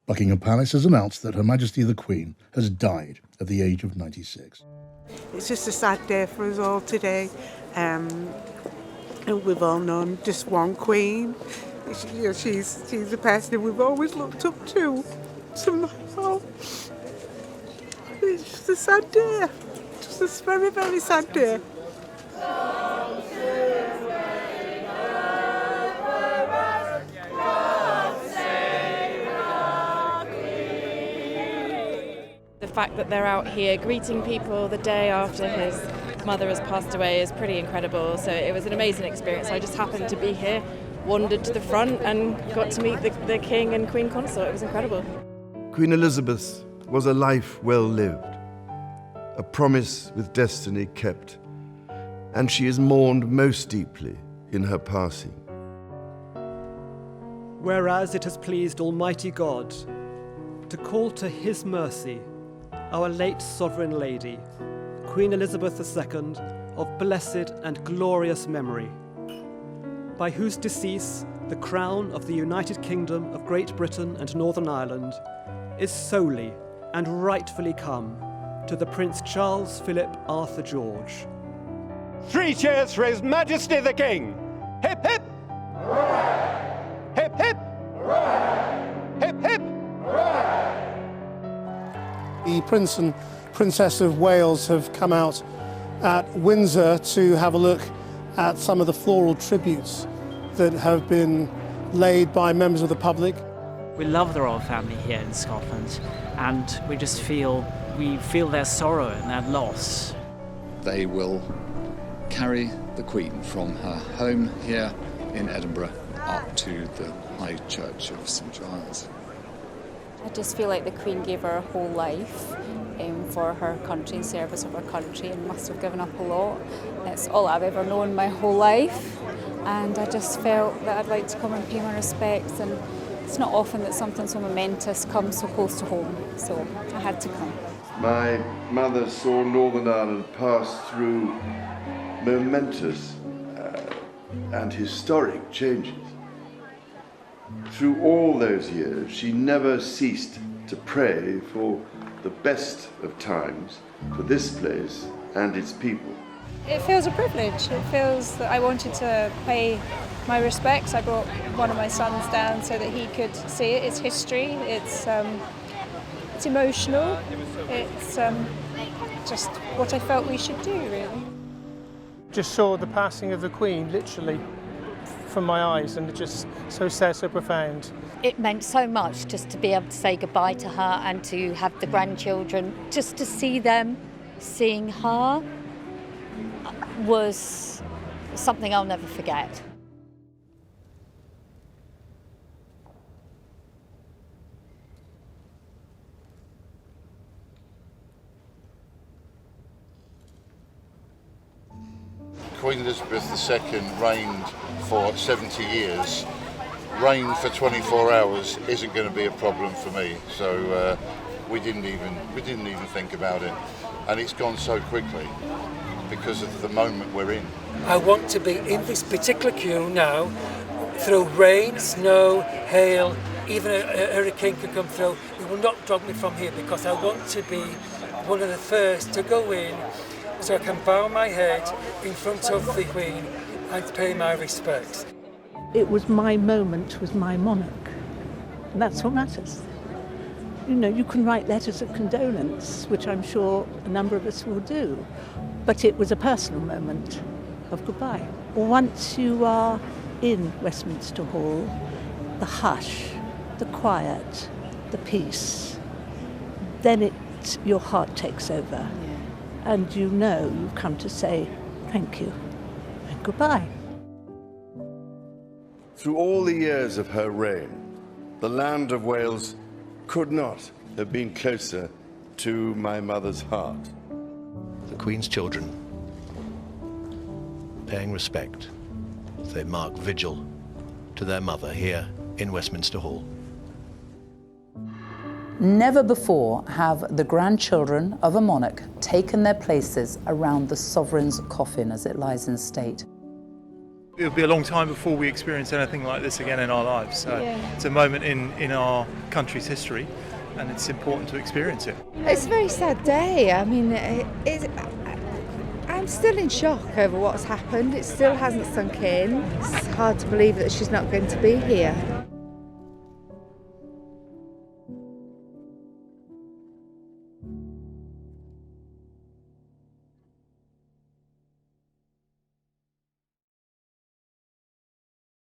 Buckingham Palace has announced that Her Majesty the Queen has died at the age of 96. It's just a sad day for us all today. And we've all known just one Queen. She's the person we've always looked up to. Somehow. It's just a sad day. Just a very, very sad day. The fact that they're out here greeting people the day after his mother has passed away is pretty incredible. So it was an amazing experience. I just happened to be here, wandered to the front and got to meet the King and Queen Consort. It was incredible. Queen Elizabeth was a life well lived, a promise with destiny kept, and she is mourned most deeply in her passing. Whereas it has pleased Almighty God to call to His mercy our late Sovereign Lady, Queen Elizabeth II, of blessed and glorious memory, by whose decease the crown of the United Kingdom of Great Britain and Northern Ireland is solely and rightfully come to the Prince Charles Philip Arthur George. 3 cheers for His Majesty the King! Hip hip! Hooray! Hip hip! Hooray! Hip hip! Hooray! The Prince and Princess of Wales have come out at Windsor to have a look at some of the floral tributes that have been laid by members of the public. We love the royal family here in Scotland, and we feel their sorrow and their loss. They will carry the Queen from her home here in Edinburgh up to the High Church of St Giles. I just feel like the Queen gave her whole life for her country, in service of her country, and must have given up a lot. It's all I've ever known my whole life, and I just felt that I'd like to come and pay my respects, and it's not often that something so momentous comes so close to home, so I had to come. My mother saw Northern Ireland pass through momentous and historic changes. Through all those years, she never ceased to pray for the best of times for this place and its people. It feels a privilege. It feels that I wanted to pay my respects. I brought one of my sons down so that he could see it. It's history. It's emotional. It's just what I felt we should do, really. Just saw the passing of the Queen, literally, from my eyes, and it just so sad, so profound. It meant so much just to be able to say goodbye to her and to have the grandchildren, just to see them seeing her was something I'll never forget. Queen Elizabeth II reigned for 70 years. Reign for 24 hours isn't going to be a problem for me, so we didn't even think about it, and it's gone so quickly because of the moment we're in. I want to be in this particular queue now, through rain, snow, hail, even a hurricane can come through. It will not drag me from here, because I want to be one of the first to go in, so I can bow my head in front of the Queen and pay my respects. It was my moment with my monarch, and that's what matters. You know, you can write letters of condolence, which I'm sure a number of us will do, but it was a personal moment of goodbye. Once you are in Westminster Hall, the hush, the quiet, the peace, then your heart takes over, and you know you've come to say thank you and goodbye. Through all the years of her reign, the land of Wales could not have been closer to my mother's heart. The Queen's children paying respect as they mark vigil to their mother here in Westminster Hall. Never before have the grandchildren of a monarch taken their places around the sovereign's coffin as it lies in state. It'll be a long time before we experience anything like this again in our lives. So it's a moment in our country's history, and it's important to experience it. It's a very sad day. I mean, I'm still in shock over what's happened. It still hasn't sunk in. It's hard to believe that she's not going to be here.